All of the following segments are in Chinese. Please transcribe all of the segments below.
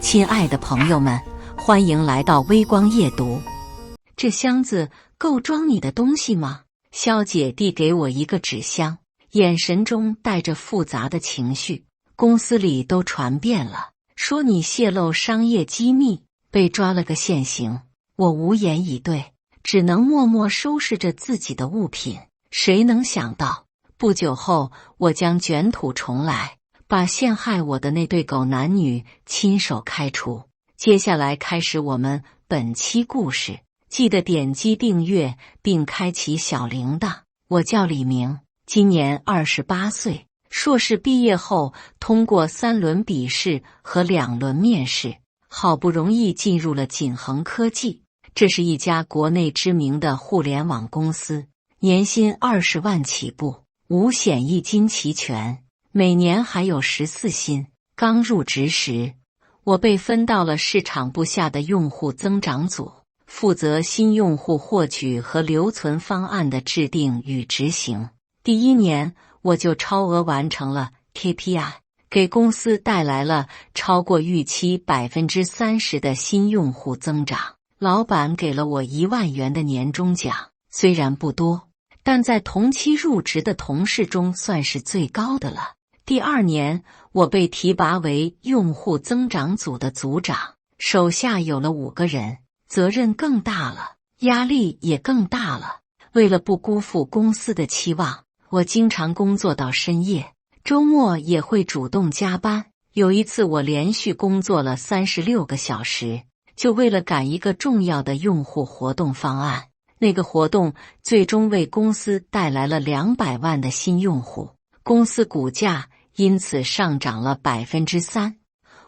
亲爱的朋友们，欢迎来到微光夜读。这箱子够装你的东西吗？肖姐递给我一个纸箱，眼神中带着复杂的情绪。公司里都传遍了，说你泄露商业机密，被抓了个现行。我无言以对，只能默默收拾着自己的物品。谁能想到，不久后我将卷土重来，把陷害我的那对狗男女亲手开除。接下来开始我们本期故事，记得点击订阅并开启小铃铛。我叫李明，今年28岁，硕士毕业后通过3轮笔试和2轮面试，好不容易进入了锦恒科技。这是一家国内知名的互联网公司，年薪20万起步，5险1金齐全，每年还有14薪。刚入职时，我被分到了市场部下的用户增长组，负责新用户获取和留存方案的制定与执行。第1年，我就超额完成了 KPI， 给公司带来了超过预期 30% 的新用户增长。老板给了我1万元的年终奖，虽然不多，但在同期入职的同事中算是最高的了。第2年，我被提拔为用户增长组的组长，手下有了5个人，责任更大了，压力也更大了。为了不辜负公司的期望，我经常工作到深夜，周末也会主动加班。有一次我连续工作了36个小时，就为了赶一个重要的用户活动方案。那个活动最终为公司带来了200万的新用户，公司股价因此上涨了 3%。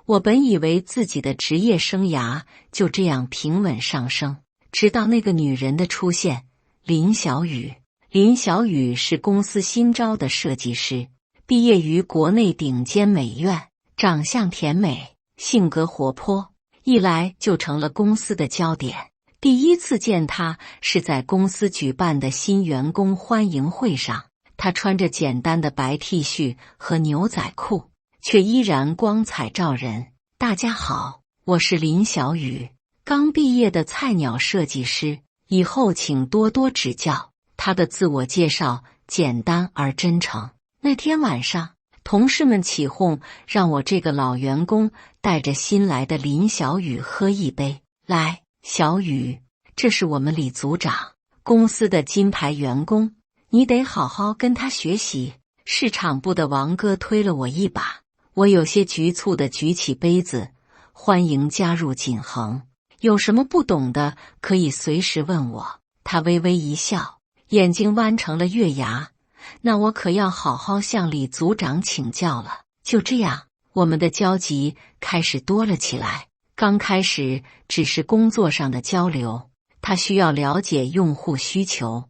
我本以为自己的职业生涯就这样平稳上升，直到那个女人的出现，林小雨。林小雨是公司新招的设计师，毕业于国内顶尖美院，长相甜美，性格活泼，一来就成了公司的焦点。第一次见她是在公司举办的新员工欢迎会上，她穿着简单的白 T 恤和牛仔裤，却依然光彩照人。大家好，我是林小雨，刚毕业的菜鸟设计师，以后请多多指教。她的自我介绍简单而真诚。那天晚上，同事们起哄，让我这个老员工带着新来的林小雨喝一杯。来，小雨，这是我们李组长，公司的金牌员工，你得好好跟他学习。市场部的王哥推了我一把，我有些局促地举起杯子，欢迎加入锦恒，有什么不懂的可以随时问我。他微微一笑，眼睛弯成了月牙，那我可要好好向李组长请教了。就这样，我们的交集开始多了起来。刚开始只是工作上的交流，他需要了解用户需求，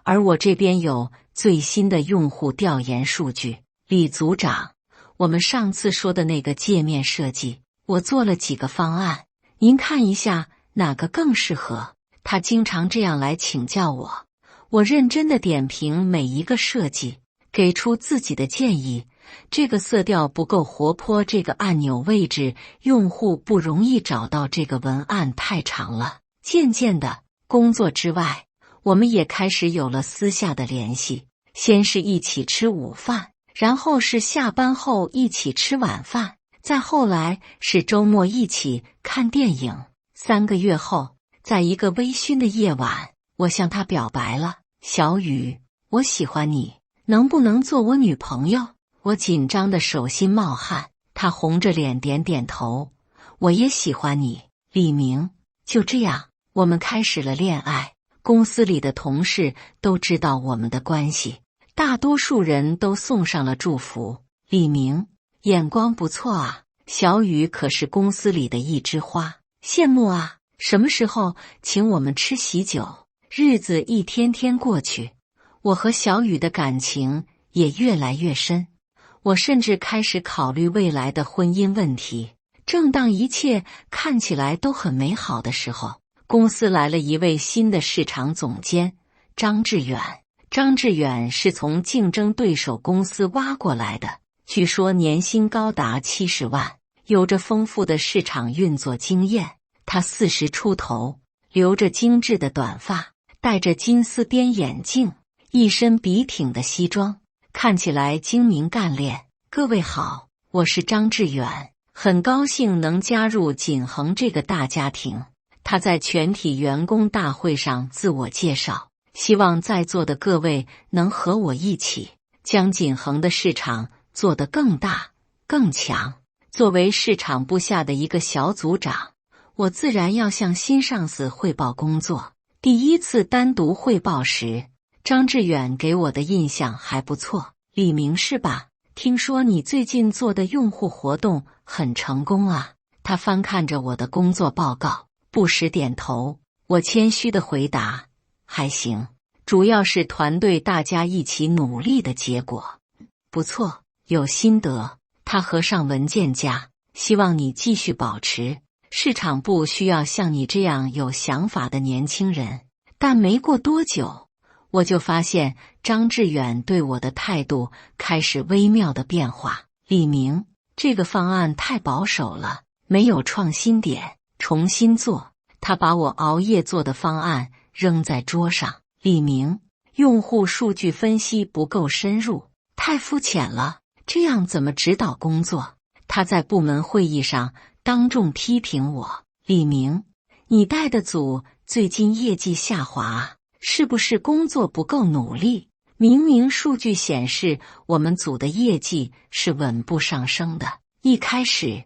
而我这边有最新的用户调研数据。李组长，我们上次说的那个界面设计，我做了几个方案，您看一下哪个更适合。他经常这样来请教我，我认真地点评每一个设计，给出自己的建议。这个色调不够活泼，这个按钮位置用户不容易找到，这个文案太长了。渐渐的，工作之外，我们也开始有了私下的联系，先是一起吃午饭，然后是下班后一起吃晚饭，再后来是周末一起看电影。3个月后，在一个微醺的夜晚，我向他表白了。小雨，我喜欢你，能不能做我女朋友？我紧张的手心冒汗，他红着脸点点头。我也喜欢你，李明。就这样，我们开始了恋爱。公司里的同事都知道我们的关系，大多数人都送上了祝福。李明，眼光不错啊，小雨可是公司里的一枝花，羡慕啊，什么时候请我们吃喜酒？日子一天天过去，我和小雨的感情也越来越深。我甚至开始考虑未来的婚姻问题。正当一切看起来都很美好的时候，公司来了一位新的市场总监，张志远。张志远是从竞争对手公司挖过来的，据说年薪高达70万，有着丰富的市场运作经验。他40出头，留着精致的短发，戴着金丝边眼镜，一身笔挺的西装，看起来精明干练。各位好，我是张志远，很高兴能加入锦恒这个大家庭。他在全体员工大会上自我介绍，希望在座的各位能和我一起将锦恒的市场做得更大更强。作为市场部下的一个小组长，我自然要向新上司汇报工作。第一次单独汇报时，张志远给我的印象还不错。李明是吧？听说你最近做的用户活动很成功啊。他翻看着我的工作报告，不时点头。我谦虚地回答，还行，主要是团队大家一起努力的结果。不错，有心得。他合上文件夹，希望你继续保持。市场部需要像你这样有想法的年轻人。但没过多久，我就发现张志远对我的态度开始微妙的变化。李明，这个方案太保守了，没有创新点，重新做。他把我熬夜做的方案扔在桌上。李明，用户数据分析不够深入，太肤浅了，这样怎么指导工作？他在部门会议上当众批评我。李明，你带的组最近业绩下滑，是不是工作不够努力？明明数据显示我们组的业绩是稳步上升的。一开始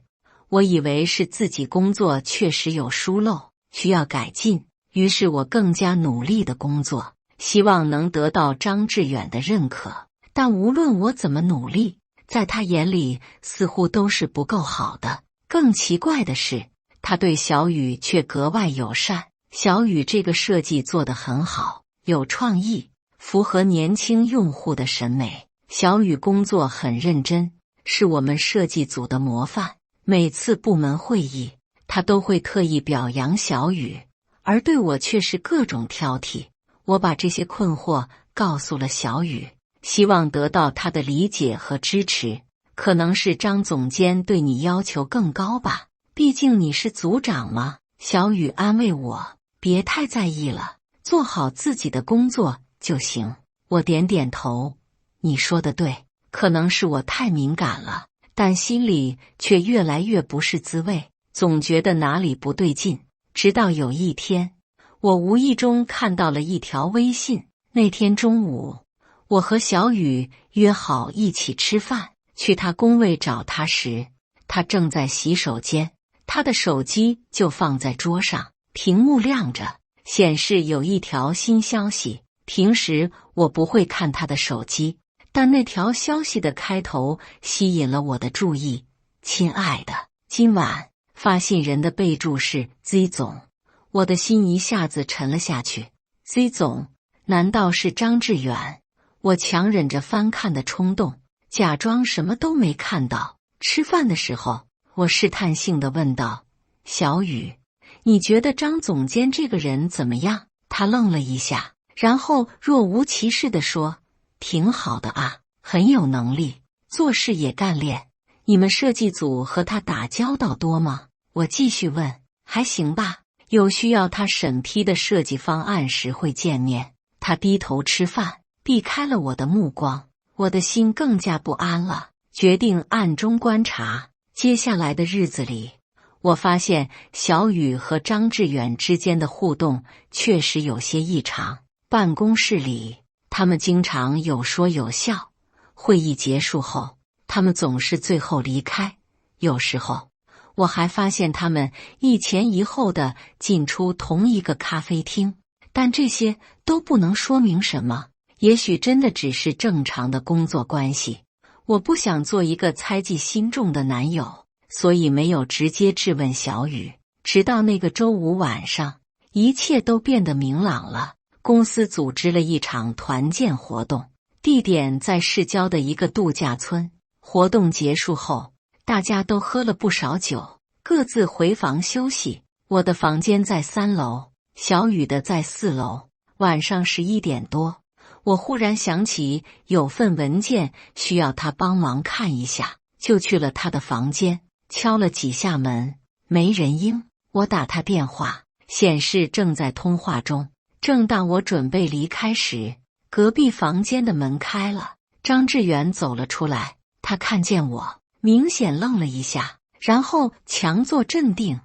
我以为是自己工作确实有疏漏，需要改进，于是我更加努力的工作，希望能得到张志远的认可。但无论我怎么努力，在他眼里似乎都是不够好的。更奇怪的是，他对小雨却格外友善。小雨这个设计做得很好，有创意，符合年轻用户的审美。小雨工作很认真，是我们设计组的模范。每次部门会议，他都会特意表扬小雨，而对我却是各种挑剔。我把这些困惑告诉了小雨，希望得到他的理解和支持。可能是张总监对你要求更高吧，毕竟你是组长嘛。小雨安慰我，别太在意了，做好自己的工作就行。我点点头，你说的对，可能是我太敏感了，但心里却越来越不是滋味，总觉得哪里不对劲。直到有一天，我无意中看到了一条微信。那天中午，我和小雨约好一起吃饭，去他工位找他时，他正在洗手间，他的手机就放在桌上，屏幕亮着，显示有一条新消息。平时我不会看他的手机，但那条消息的开头吸引了我的注意。亲爱的，今晚发信人的备注是 Z 总，我的心一下子沉了下去。Z 总，难道是张志远？我强忍着翻看的冲动，假装什么都没看到。吃饭的时候，我试探性地问道：小雨，你觉得张总监这个人怎么样？他愣了一下，然后若无其事地说：挺好的啊，很有能力，做事也干练。你们设计组和他打交道多吗？我继续问。还行吧，有需要他审批的设计方案时会见面。他低头吃饭，避开了我的目光。我的心更加不安了，决定暗中观察。接下来的日子里，我发现小雨和张志远之间的互动确实有些异常。办公室里，他们经常有说有笑，会议结束后，他们总是最后离开。有时候，我还发现他们一前一后的进出同一个咖啡厅，但这些都不能说明什么。也许真的只是正常的工作关系。我不想做一个猜忌心重的男友，所以没有直接质问小雨。直到那个周五晚上，一切都变得明朗了。公司组织了一场团建活动，地点在市郊的一个度假村。活动结束后，大家都喝了不少酒，各自回房休息。我的房间在3楼，小雨的在4楼。晚上11点多，我忽然想起有份文件需要他帮忙看一下，就去了他的房间。敲了几下门，没人应。我打他电话，显示正在通话中。正当我准备离开时，隔壁房间的门开了，张志远走了出来。他看见我，明显愣了一下，然后强作镇定：“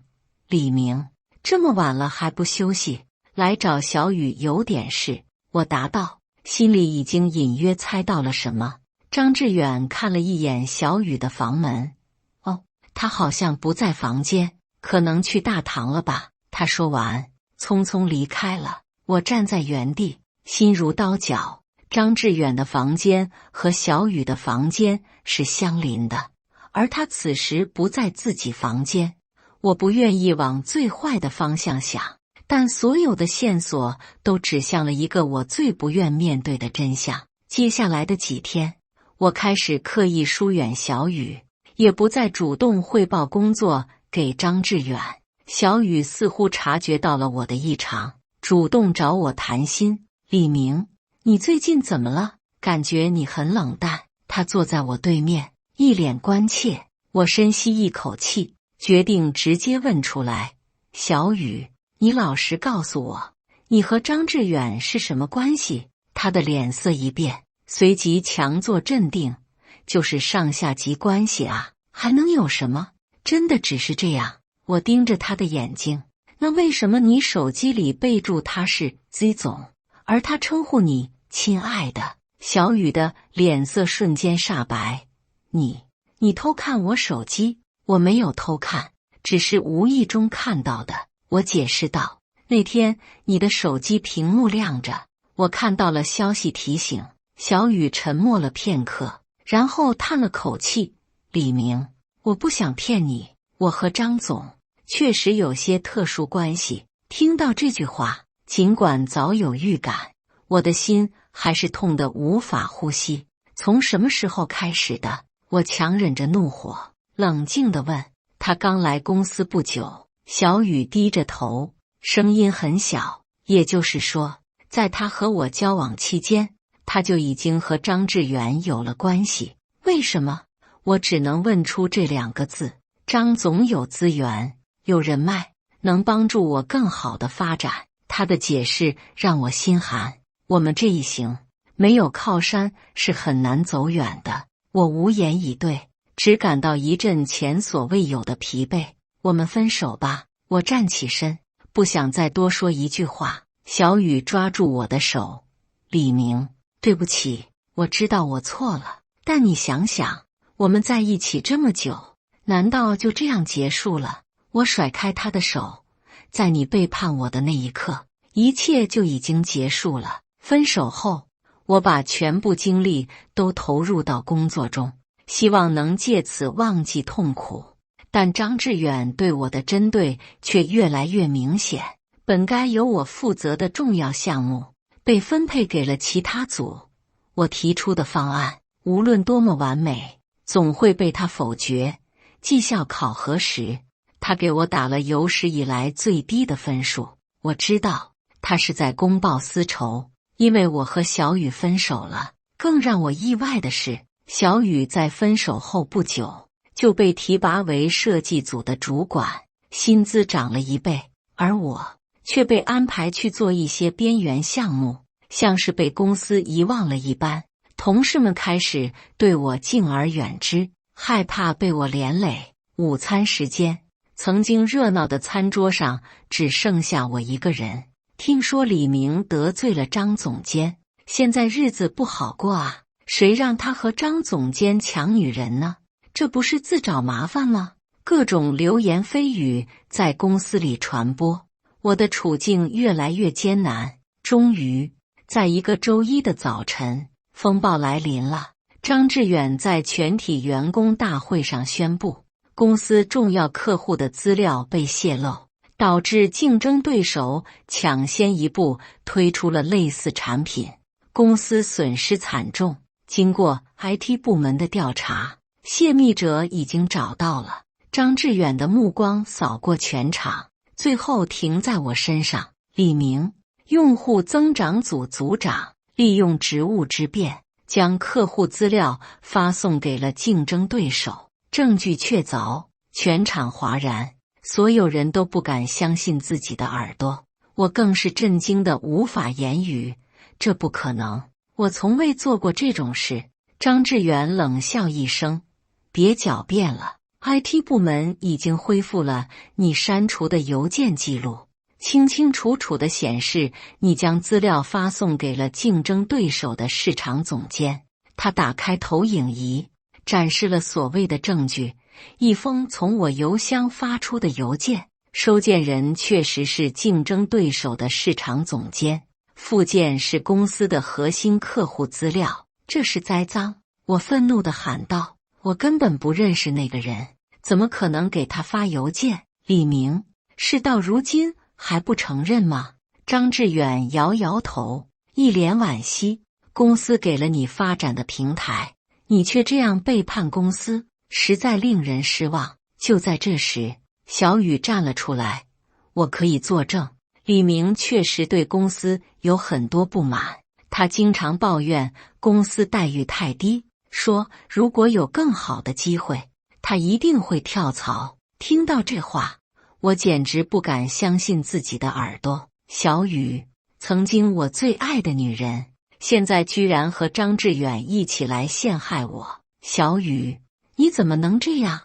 李明，这么晚了还不休息？来找小雨有点事。”我答道，心里已经隐约猜到了什么。张志远看了一眼小雨的房门，哦，他好像不在房间，可能去大堂了吧。他说完，匆匆离开了。我站在原地，心如刀绞。张志远的房间和小雨的房间是相邻的，而他此时不在自己房间。我不愿意往最坏的方向想，但所有的线索都指向了一个我最不愿面对的真相。接下来的几天，我开始刻意疏远小雨，也不再主动汇报工作给张志远。小雨似乎察觉到了我的异常，主动找我谈心：“李明，你最近怎么了？感觉你很冷淡。”他坐在我对面，一脸关切。我深吸一口气，决定直接问出来：“小雨，你老实告诉我，你和张志远是什么关系？”他的脸色一变，随即强作镇定：“就是上下级关系啊，还能有什么？真的只是这样。”我盯着他的眼睛：“那为什么你手机里备注他是 Z 总，而他称呼你亲爱的？”小雨的脸色瞬间煞白：“你偷看我手机？”我没有偷看，只是无意中看到的。我解释道：“那天你的手机屏幕亮着，我看到了消息提醒。”小雨沉默了片刻，然后叹了口气：“李明，我不想骗你，我和张总确实有些特殊关系。”听到这句话，尽管早有预感，我的心还是痛得无法呼吸。从什么时候开始的？我强忍着怒火，冷静地问。他刚来公司不久。小雨低着头，声音很小。也就是说，在他和我交往期间，他就已经和张志远有了关系。为什么？我只能问出这2个字：张总有资源，有人脉，能帮助我更好的发展。他的解释让我心寒。我们这一行没有靠山是很难走远的。我无言以对，只感到一阵前所未有的疲惫。我们分手吧。我站起身，不想再多说一句话。小雨抓住我的手：“李明，对不起，我知道我错了，但你想想，我们在一起这么久，难道就这样结束了？”我甩开他的手：“在你背叛我的那一刻，一切就已经结束了。分手后，我把全部精力都投入到工作中，希望能借此忘记痛苦。但张志远对我的针对却越来越明显。本该由我负责的重要项目被分配给了其他组。我提出的方案，无论多么完美，总会被他否决。绩效考核时，他给我打了有史以来最低的分数。我知道他是在公报私仇，因为我和小雨分手了。更让我意外的是，小雨在分手后不久就被提拔为设计组的主管，薪资涨了1倍，而我却被安排去做一些边缘项目，像是被公司遗忘了一般。同事们开始对我敬而远之，害怕被我连累。午餐时间，曾经热闹的餐桌上只剩下我一个人。听说李明得罪了张总监，现在日子不好过啊，谁让他和张总监抢女人呢？这不是自找麻烦吗？各种流言蜚语在公司里传播，我的处境越来越艰难。终于，在一个周一的早晨，风暴来临了。张志远在全体员工大会上宣布，公司重要客户的资料被泄露，导致竞争对手抢先一步推出了类似产品，公司损失惨重。经过 IT 部门的调查，泄密者已经找到了。张志远的目光扫过全场，最后停在我身上。李明，用户增长组组长，利用职务之便，将客户资料发送给了竞争对手，证据确凿。全场哗然，所有人都不敢相信自己的耳朵，我更是震惊得无法言语。这不可能，我从未做过这种事。张志远冷笑一声：“别狡辩了 ，IT 部门已经恢复了你删除的邮件记录，清清楚楚地显示你将资料发送给了竞争对手的市场总监。”他打开投影仪，展示了所谓的证据：一封从我邮箱发出的邮件，收件人确实是竞争对手的市场总监，附件是公司的核心客户资料。这是栽赃！我愤怒地喊道：“我根本不认识那个人，怎么可能给他发邮件？”李明，事到如今还不承认吗？张志远摇摇头，一脸惋惜。公司给了你发展的平台，你却这样背叛公司，实在令人失望。就在这时，小雨站了出来：“我可以作证，李明确实对公司有很多不满。他经常抱怨公司待遇太低，说如果有更好的机会，他一定会跳槽。”听到这话，我简直不敢相信自己的耳朵。小雨，曾经我最爱的女人，现在居然和张志远一起来陷害我。小雨，你怎么能这样？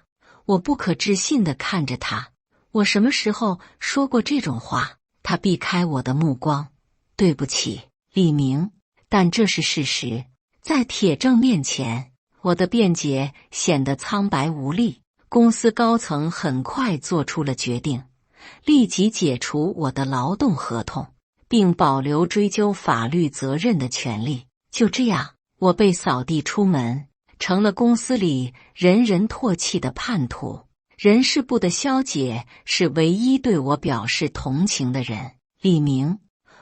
我不可置信地看着他。我什么时候说过这种话？他避开我的目光。对不起，李明，但这是事实。在铁证面前，我的辩解显得苍白无力。公司高层很快做出了决定，立即解除我的劳动合同，并保留追究法律责任的权利。就这样，我被扫地出门，成了公司里人人唾弃的叛徒。人事部的肖姐是唯一对我表示同情的人。李明，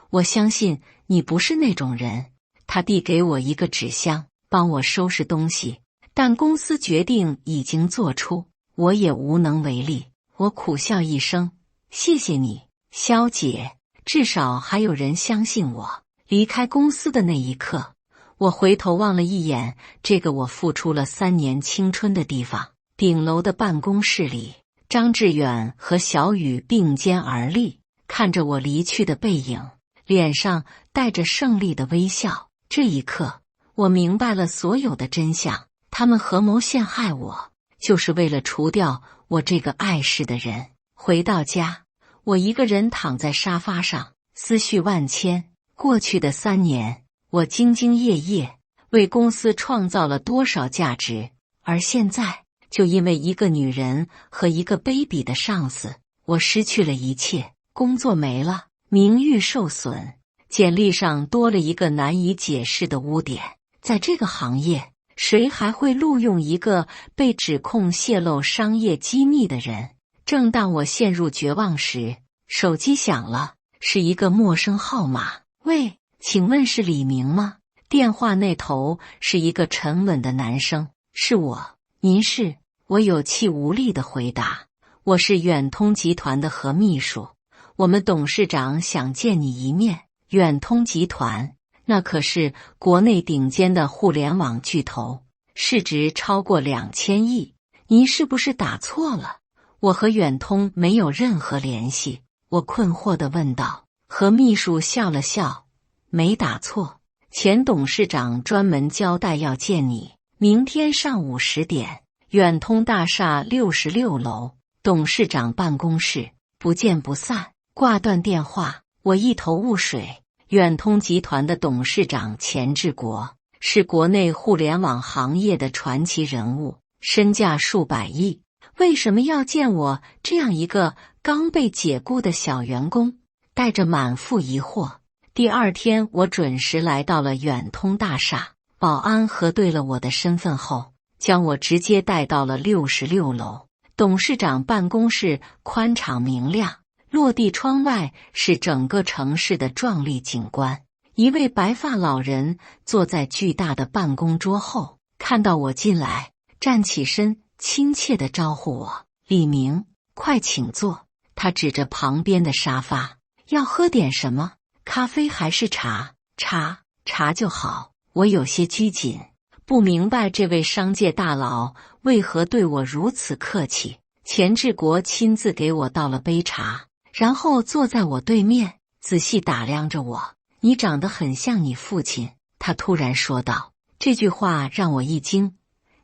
我相信你不是那种人。他递给我一个纸箱，帮我收拾东西，但公司决定已经做出，我也无能为力。我苦笑一声：“谢谢你，肖姐，至少还有人相信我。”离开公司的那一刻，我回头望了一眼这个我付出了3年青春的地方。顶楼的办公室里，张志远和小雨并肩而立，看着我离去的背影，脸上带着胜利的微笑。这一刻，我明白了所有的真相。他们合谋陷害我，就是为了除掉我这个碍事的人。回到家，我一个人躺在沙发上，思绪万千。过去的3年，我兢兢业业，为公司创造了多少价值，而现在，就因为一个女人和一个卑鄙的上司，我失去了一切，工作没了，名誉受损，简历上多了一个难以解释的污点。在这个行业，谁还会录用一个被指控泄露商业机密的人？正当我陷入绝望时，手机响了，是一个陌生号码。喂，请问是李明吗？电话那头是一个沉稳的男声。是我。您是？我有气无力地回答。我是远通集团的何秘书，我们董事长想见你一面。远通集团，那可是国内顶尖的互联网巨头，市值超过2000亿。您是不是打错了？我和远通没有任何联系。我困惑地问道。何秘书笑了笑，没打错，前董事长专门交代要见你，明天上午10点，远通大厦66楼，董事长办公室，不见不散。挂断电话，我一头雾水。远通集团的董事长钱志国是国内互联网行业的传奇人物，身价数百亿，为什么要见我这样一个刚被解雇的小员工？带着满腹疑惑，第二天我准时来到了远通大厦。保安核对了我的身份后，将我直接带到了66楼。董事长办公室宽敞明亮，落地窗外是整个城市的壮丽景观。一位白发老人坐在巨大的办公桌后，看到我进来，站起身，亲切地招呼我：“李明，快请坐。”他指着旁边的沙发。要喝点什么？咖啡还是茶？茶就好。我有些拘谨，不明白这位商界大佬为何对我如此客气。钱志国亲自给我倒了杯茶，然后坐在我对面，仔细打量着我。你长得很像你父亲，他突然说道。这句话让我一惊。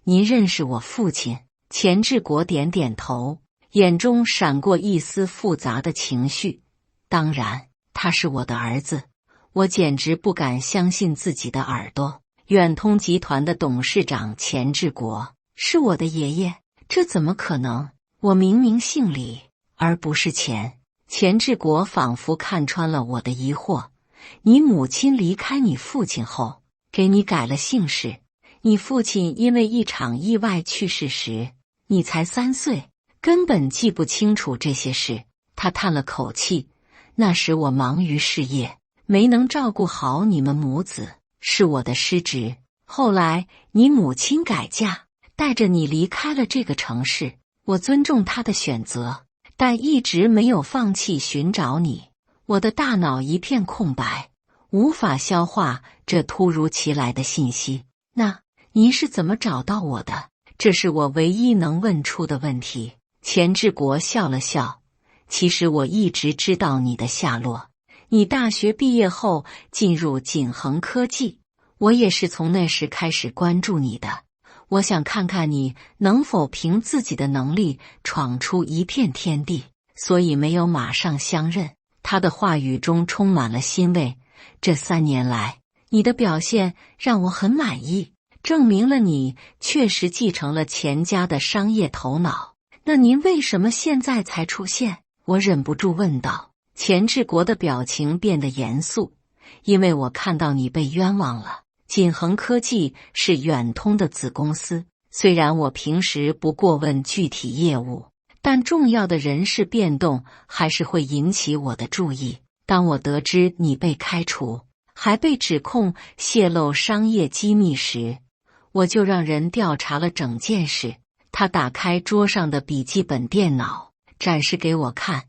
您认识我父亲？钱志国点点头，眼中闪过一丝复杂的情绪。当然，他是我的儿子。我简直不敢相信自己的耳朵。远通集团的董事长钱志国是我的爷爷，这怎么可能？我明明姓李，而不是钱。钱志国仿佛看穿了我的疑惑。你母亲离开你父亲后，给你改了姓氏。你父亲因为一场意外去世时，你才3岁，根本记不清楚这些事。他叹了口气，那时我忙于事业，没能照顾好你们母子，是我的失职。后来你母亲改嫁，带着你离开了这个城市，我尊重她的选择，但一直没有放弃寻找你。我的大脑一片空白，无法消化这突如其来的信息。那您是怎么找到我的？这是我唯一能问出的问题。钱志国笑了笑，其实我一直知道你的下落。你大学毕业后进入锦恒科技，我也是从那时开始关注你的。我想看看你能否凭自己的能力闯出一片天地，所以没有马上相认。他的话语中充满了欣慰。这3年来，你的表现让我很满意，证明了你确实继承了钱家的商业头脑。那您为什么现在才出现？我忍不住问道。钱志国的表情变得严肃。因为我看到你被冤枉了。锦恒科技是远通的子公司，虽然我平时不过问具体业务，但重要的人事变动还是会引起我的注意。当我得知你被开除，还被指控泄露商业机密时，我就让人调查了整件事。他打开桌上的笔记本电脑，展示给我看，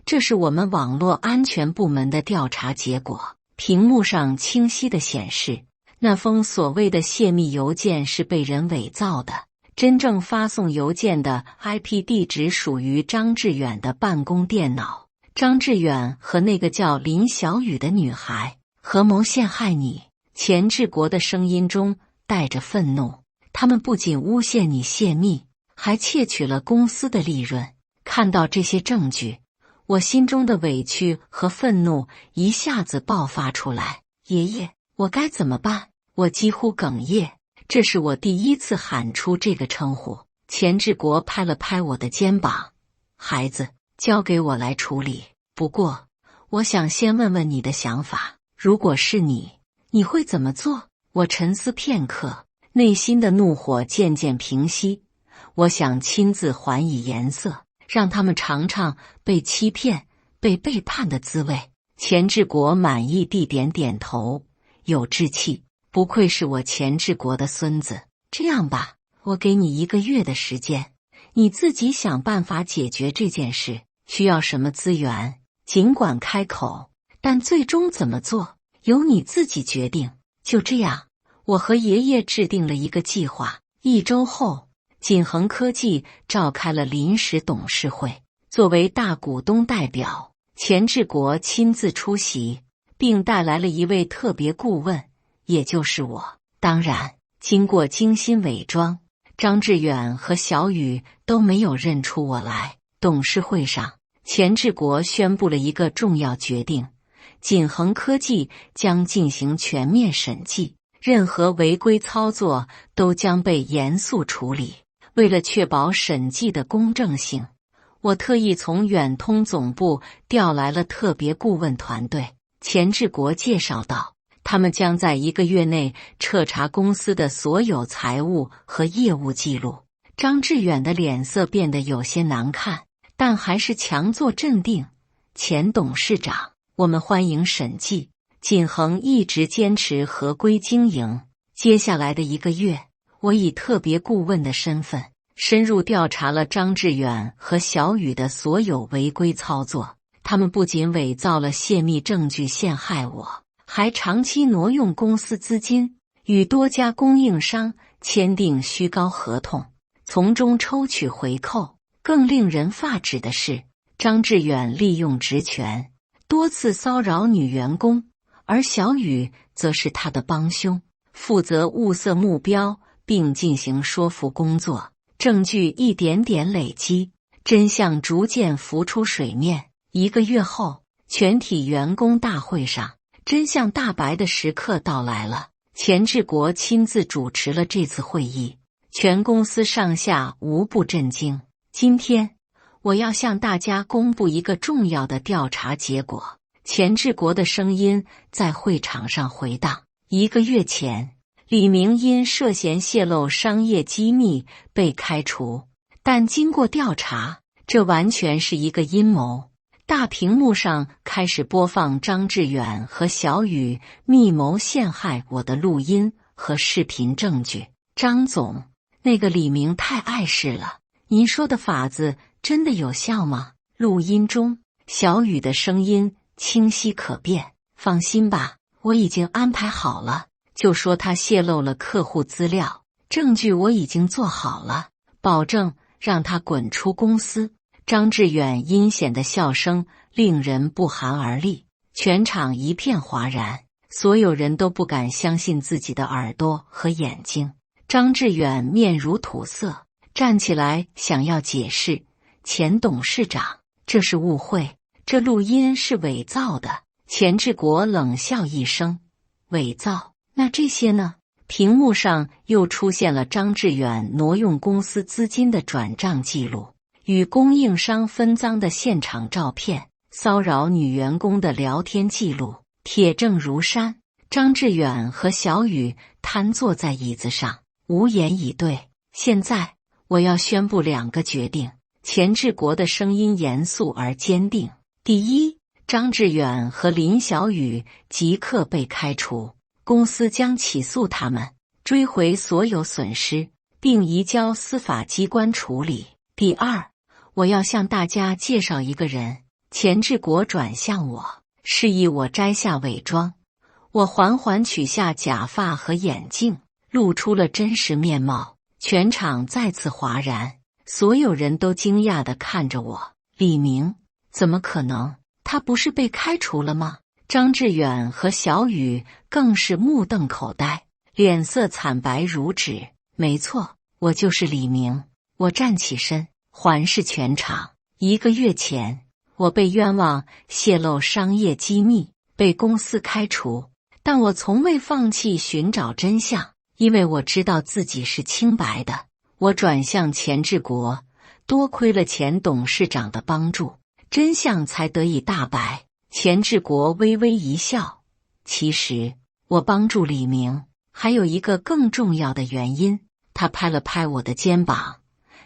这是我们网络安全部门的调查结果。屏幕上清晰地显示，那封所谓的泄密邮件是被人伪造的，真正发送邮件的 IP 地址属于张志远的办公电脑。张志远和那个叫林小雨的女孩合谋陷害你。钱志国的声音中带着愤怒。他们不仅诬陷你泄密，还窃取了公司的利润。看到这些证据，我心中的委屈和愤怒一下子爆发出来。爷爷，我该怎么办？我几乎哽咽，这是我第一次喊出这个称呼。钱志国拍了拍我的肩膀，孩子，交给我来处理。不过，我想先问问你的想法，如果是你，你会怎么做？我沉思片刻，内心的怒火渐渐平息。我想亲自还以颜色，让他们尝尝被欺骗、被背叛的滋味。钱志国满意地点点头，有志气，不愧是我钱志国的孙子。这样吧，我给你1个月的时间，你自己想办法解决这件事。需要什么资源，尽管开口，但最终怎么做，由你自己决定。就这样，我和爷爷制定了一个计划。1周后，锦恒科技召开了临时董事会，作为大股东代表，钱志国亲自出席，并带来了一位特别顾问，也就是我。当然，经过精心伪装，张志远和小雨都没有认出我来。董事会上，钱志国宣布了一个重要决定：锦恒科技将进行全面审计，任何违规操作都将被严肃处理。为了确保审计的公正性，我特意从远通总部调来了特别顾问团队。钱志国介绍道，他们将在1个月内彻查公司的所有财务和业务记录。张志远的脸色变得有些难看，但还是强作镇定。钱董事长，我们欢迎审计。锦恒一直坚持合规经营。接下来的1个月，我以特别顾问的身份，深入调查了张志远和小雨的所有违规操作。他们不仅伪造了泄密证据陷害我，还长期挪用公司资金，与多家供应商签订虚高合同，从中抽取回扣。更令人发指的是，张志远利用职权多次骚扰女员工，而小雨则是他的帮凶，负责物色目标并进行说服工作。证据一点点累积，真相逐渐浮出水面。1个月后，全体员工大会上，真相大白的时刻到来了。钱志国亲自主持了这次会议，全公司上下无不震惊。今天，我要向大家公布一个重要的调查结果。钱志国的声音在会场上回荡。1个月前，李明因涉嫌泄露商业机密被开除，但经过调查，这完全是一个阴谋。大屏幕上开始播放张志远和小雨密谋陷害我的录音和视频证据。张总，那个李明太碍事了，您说的法子真的有效吗？录音中，小雨的声音清晰可辨。放心吧，我已经安排好了，就说他泄露了客户资料，证据我已经做好了，保证让他滚出公司。张志远阴险的笑声令人不寒而栗，全场一片哗然，所有人都不敢相信自己的耳朵和眼睛。张志远面如土色，站起来想要解释：“钱董事长，这是误会，这录音是伪造的。”钱志国冷笑一声：“伪造？那这些呢？”屏幕上又出现了张志远挪用公司资金的转账记录，与供应商分赃的现场照片，骚扰女员工的聊天记录，铁证如山。张志远和小雨瘫坐在椅子上，无言以对。现在，我要宣布2个决定。钱志国的声音严肃而坚定。第一，张志远和林小雨即刻被开除，公司将起诉他们，追回所有损失，并移交司法机关处理。第二，我要向大家介绍一个人。钱志国转向我，示意我摘下伪装。我缓缓取下假发和眼镜，露出了真实面貌。全场再次哗然，所有人都惊讶地看着我。李明，怎么可能？他不是被开除了吗？张志远和小雨更是目瞪口呆，脸色惨白如纸。没错，我就是李明。我站起身，环视全场。1个月前，我被冤枉泄露商业机密，被公司开除，但我从未放弃寻找真相，因为我知道自己是清白的。我转向钱志国，多亏了钱董事长的帮助，真相才得以大白。钱志国微微一笑，其实我帮助李明还有一个更重要的原因。他拍了拍我的肩膀，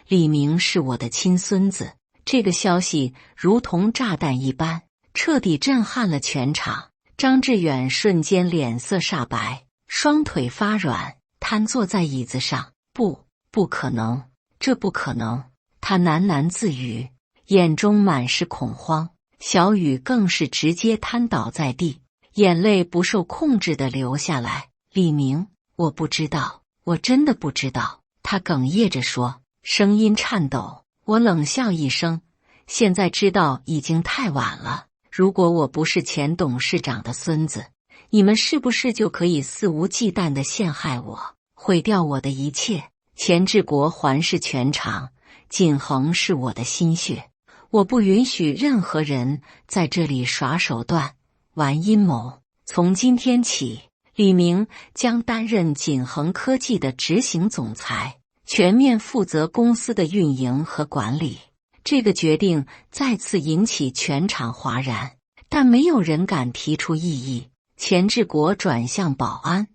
李明是我的亲孙子。这个消息如同炸弹一般，彻底震撼了全场。张志远瞬间脸色煞白，双腿发软，瘫坐在椅子上。不可能，这不可能！他喃喃自语，眼中满是恐慌。小雨更是直接瘫倒在地，眼泪不受控制地流下来。李明，我不知道，我真的不知道。他哽咽着说，声音颤抖。我冷笑一声，现在知道已经太晚了。如果我不是钱董事长的孙子，你们是不是就可以肆无忌惮地陷害我，毁掉我的一切？钱志国环视全场，锦恒是我的心血，我不允许任何人在这里耍手段、玩阴谋。从今天起，李明将担任锦恒科技的执行总裁，全面负责公司的运营和管理。这个决定再次引起全场哗然，但没有人敢提出异议。钱志国转向保安，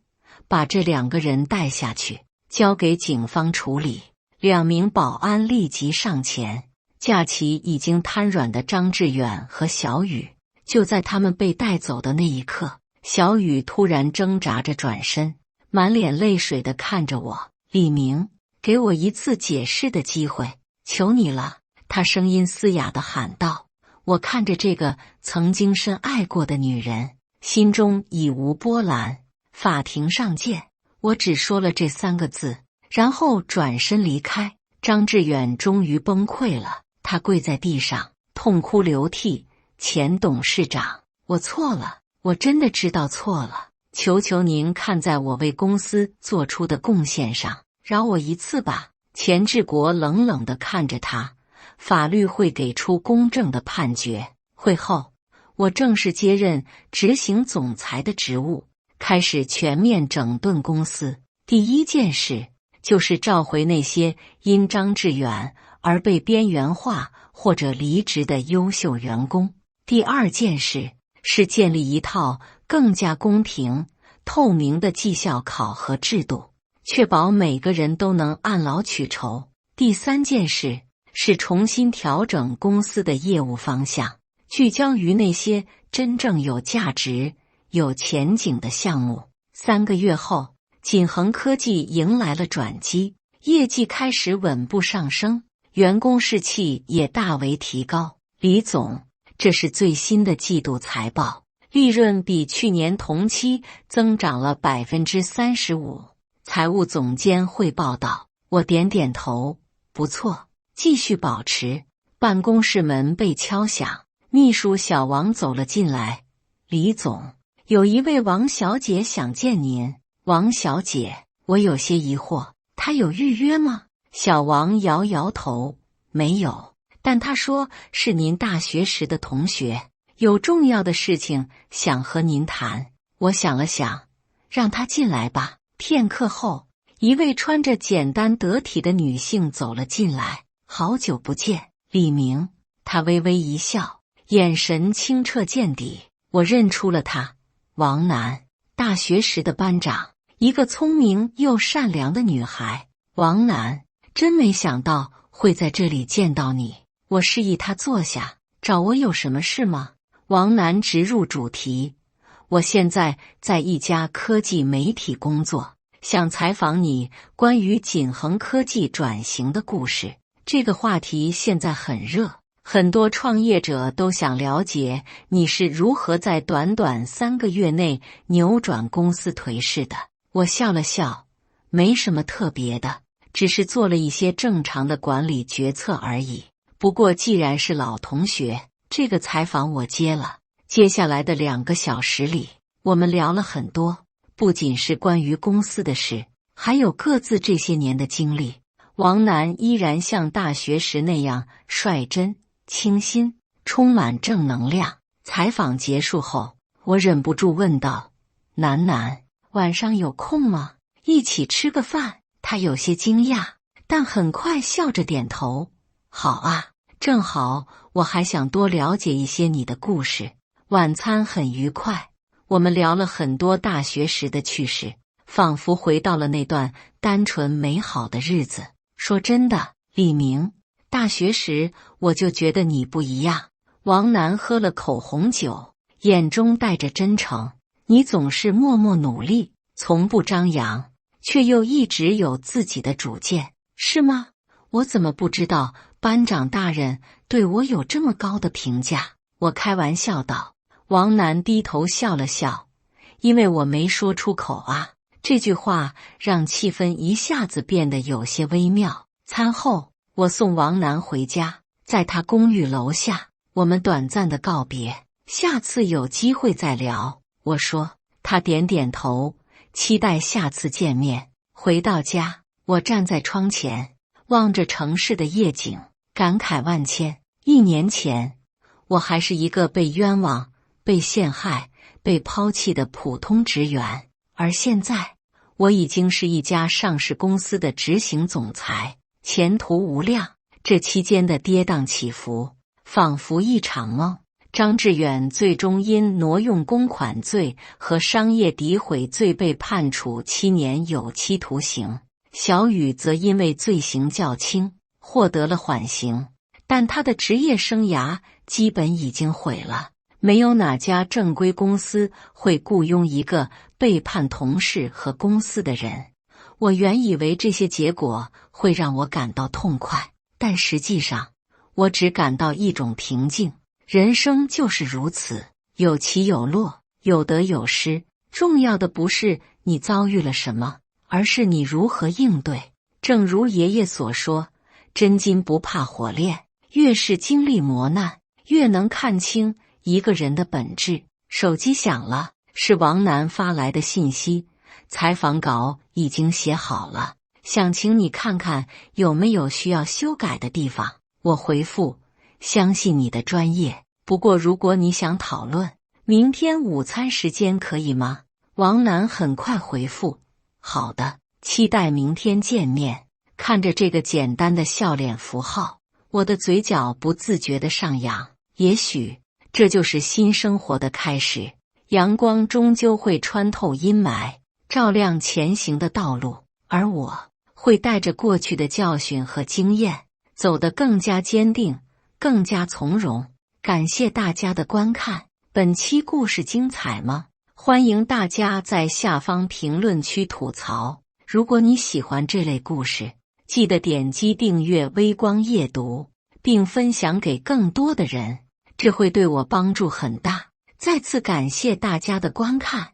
把这2个人带下去，交给警方处理。2名保安立即上前架起已经瘫软的张志远和小雨。就在他们被带走的那一刻，小雨突然挣扎着转身，满脸泪水地看着我。李明，给我一次解释的机会，求你了。他声音嘶哑地喊道。我看着这个曾经深爱过的女人，心中已无波澜。法庭上见。我只说了这3个字，然后转身离开。张志远终于崩溃了，他跪在地上，痛哭流涕。前董事长，我错了，我真的知道错了，求求您看在我为公司做出的贡献上，饶我一次吧。钱志国冷冷地看着他，法律会给出公正的判决。会后，我正式接任执行总裁的职务，开始全面整顿公司。第一件事就是召回那些因张志远而被边缘化或者离职的优秀员工。第二件事是建立一套更加公平、透明的绩效考核制度，确保每个人都能按劳取酬。第三件事是重新调整公司的业务方向，聚焦于那些真正有价值、有前景的项目。3个月后，锦恒科技迎来了转机，业绩开始稳步上升，员工士气也大为提高。李总，这是最新的季度财报，利润比去年同期增长了 35%。 财务总监汇报道。我点点头，不错，继续保持。办公室门被敲响，秘书小王走了进来。李总，有一位王小姐想见您。王小姐，我有些疑惑，她有预约吗？小王摇摇头，没有，但她说是您大学时的同学，有重要的事情想和您谈。我想了想，让她进来吧。片刻后，一位穿着简单得体的女性走了进来。好久不见，李明。她微微一笑，眼神清澈见底。我认出了她，王楠，大学时的班长，一个聪明又善良的女孩。王楠，真没想到会在这里见到你。我示意她坐下。找我有什么事吗？王楠直入主题。我现在在一家科技媒体工作，想采访你关于锦恒科技转型的故事。这个话题现在很热，很多创业者都想了解你是如何在短短3个月内扭转公司颓势的。我笑了笑，没什么特别的，只是做了一些正常的管理决策而已。不过既然是老同学，这个采访我接了。接下来的2个小时里，我们聊了很多，不仅是关于公司的事，还有各自这些年的经历。王楠依然像大学时那样率真、清新，充满正能量。采访结束后，我忍不住问道：楠楠，晚上有空吗？一起吃个饭？他有些惊讶，但很快笑着点头。好啊，正好我还想多了解一些你的故事。晚餐很愉快，我们聊了很多大学时的趣事，仿佛回到了那段单纯美好的日子。说真的，李明，大学时我就觉得你不一样。王楠喝了口红酒，眼中带着真诚。你总是默默努力，从不张扬，却又一直有自己的主见，是吗？我怎么不知道班长大人对我有这么高的评价？我开玩笑道。王楠低头笑了笑，因为我没说出口啊。这句话让气氛一下子变得有些微妙。餐后，我送王楠回家，在他公寓楼下，我们短暂的告别，下次有机会再聊。我说，他点点头，期待下次见面。回到家，我站在窗前，望着城市的夜景，感慨万千。1年前，我还是一个被冤枉、被陷害、被抛弃的普通职员，而现在，我已经是一家上市公司的执行总裁，前途无量。这期间的跌宕起伏，仿佛一场梦。张志远最终因挪用公款罪和商业诋毁罪被判处7年有期徒刑，小雨则因为罪行较轻，获得了缓刑。但他的职业生涯基本已经毁了。没有哪家正规公司会雇佣一个背叛同事和公司的人。我原以为这些结果会让我感到痛快，但实际上，我只感到一种平静。人生就是如此，有起有落，有得有失。重要的不是你遭遇了什么，而是你如何应对。正如爷爷所说，真金不怕火炼，越是经历磨难，越能看清一个人的本质。手机响了，是王楠发来的信息，采访稿已经写好了，想请你看看有没有需要修改的地方。我回复：相信你的专业，不过如果你想讨论，明天午餐时间可以吗？王楠很快回复：好的，期待明天见面。看着这个简单的笑脸符号，我的嘴角不自觉地上扬。也许这就是新生活的开始，阳光终究会穿透阴霾，照亮前行的道路，而我会带着过去的教训和经验，走得更加坚定，更加从容。感谢大家的观看，本期故事精彩吗？欢迎大家在下方评论区吐槽。如果你喜欢这类故事，记得点击订阅微光夜读，并分享给更多的人，这会对我帮助很大。再次感谢大家的观看。